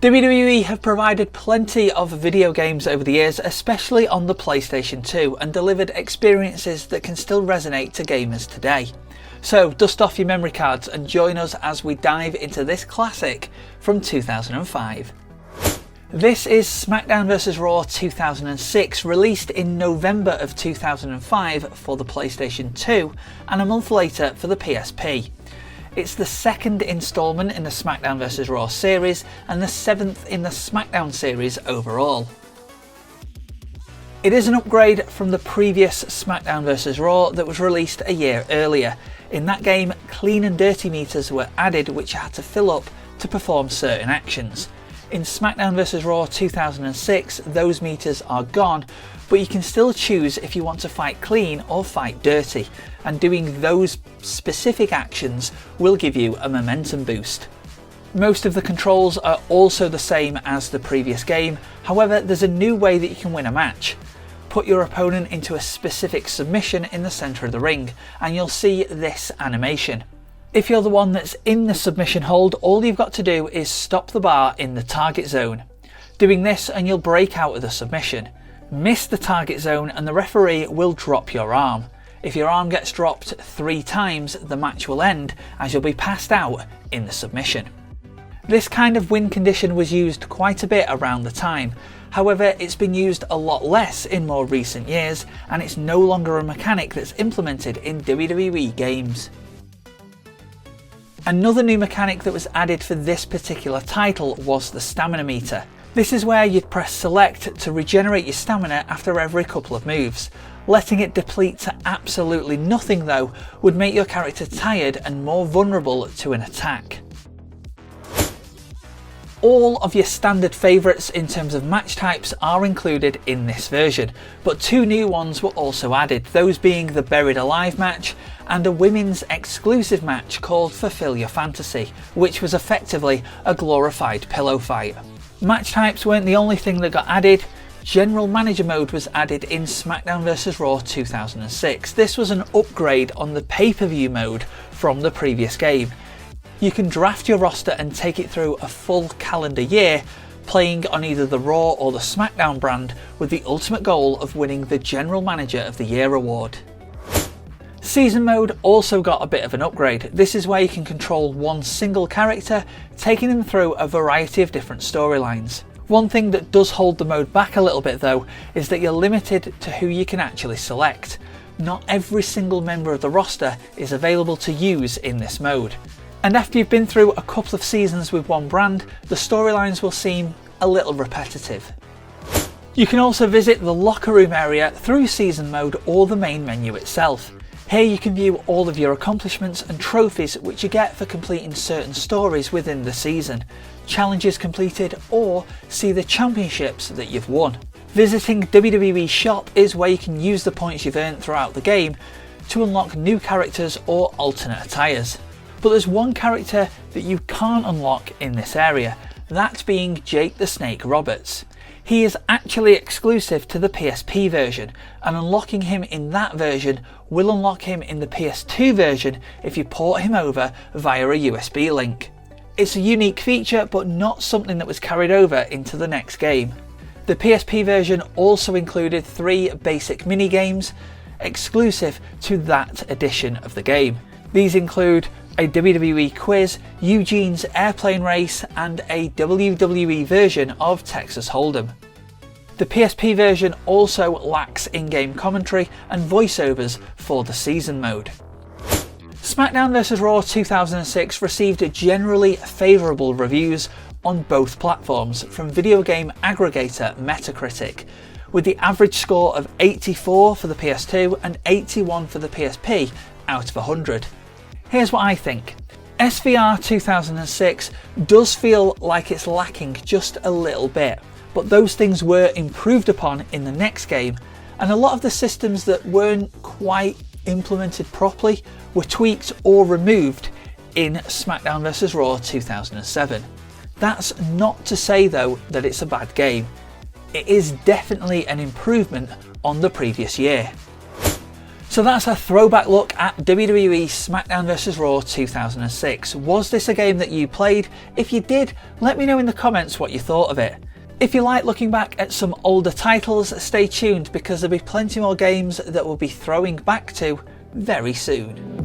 WWE have provided plenty of video games over the years, especially on the PlayStation 2, and delivered experiences that can still resonate to gamers today. So dust off your memory cards and join us as we dive into this classic from 2005. This is Smackdown vs Raw 2006, released in November of 2005 for the PlayStation 2 and a month later for the PSP. It's the second instalment in the Smackdown vs Raw series and the 7th in the Smackdown series overall. It is an upgrade from the previous Smackdown vs Raw that was released a year earlier. In that game, clean and dirty meters were added which you had to fill up to perform certain actions. In Smackdown vs Raw 2006, those meters are gone, but you can still choose if you want to fight clean or fight dirty, and doing those specific actions will give you a momentum boost. Most of the controls are also the same as the previous game, however there's a new way that you can win a match. Put your opponent into a specific submission in the centre of the ring, and you'll see this animation. If you're the one that's in the submission hold, all you've got to do is stop the bar in the target zone. Doing this and you'll break out of the submission. Miss the target zone and the referee will drop your arm. If your arm gets dropped 3 times, the match will end as you'll be passed out in the submission. This kind of win condition was used quite a bit around the time. However, it's been used a lot less in more recent years, and it's no longer a mechanic that's implemented in WWE games. Another new mechanic that was added for this particular title was the stamina meter. This is where you'd press select to regenerate your stamina after every couple of moves. Letting it deplete to absolutely nothing though would make your character tired and more vulnerable to an attack. All of your standard favourites in terms of match types are included in this version, but 2 new ones were also added, those being the Buried Alive match and a women's exclusive match called Fulfill Your Fantasy, which was effectively a glorified pillow fight. Match types weren't the only thing that got added. General Manager mode was added in Smackdown vs Raw 2006. This was an upgrade on the pay-per-view mode from the previous game. You can draft your roster and take it through a full calendar year, playing on either the Raw or the Smackdown brand, with the ultimate goal of winning the General Manager of the Year award. Season mode also got a bit of an upgrade. This is where you can control one single character, taking them through a variety of different storylines. One thing that does hold the mode back a little bit though is that you're limited to who you can actually select. Not every single member of the roster is available to use in this mode. And after you've been through a couple of seasons with one brand, the storylines will seem a little repetitive. You can also visit the locker room area through season mode or the main menu itself. Here you can view all of your accomplishments and trophies which you get for completing certain stories within the season, challenges completed, or see the championships that you've won. Visiting WWE Shop is where you can use the points you've earned throughout the game to unlock new characters or alternate attires. But there's one character that you can't unlock in this area, that being Jake the Snake Roberts. He is actually exclusive to the PSP version, and unlocking him in that version will unlock him in the PS2 version if you port him over via a USB link. It's a unique feature, but not something that was carried over into the next game. The PSP version also included 3 basic mini-games exclusive to that edition of the game. These include a WWE quiz, Eugene's airplane race, and a WWE version of Texas Hold'em. The PSP version also lacks in-game commentary and voiceovers for the season mode. Smackdown vs Raw 2006 received generally favourable reviews on both platforms from video game aggregator Metacritic, with the average score of 84 for the PS2 and 81 for the PSP out of 100. Here's what I think. SVR 2006 does feel like it's lacking just a little bit, but those things were improved upon in the next game, and a lot of the systems that weren't quite implemented properly were tweaked or removed in Smackdown vs Raw 2007. That's not to say though that it's a bad game. It is definitely an improvement on the previous year. So that's a throwback look at WWE Smackdown vs Raw 2006. Was this a game that you played? If you did, let me know in the comments what you thought of it. If you like looking back at some older titles, stay tuned because there'll be plenty more games that we'll be throwing back to very soon.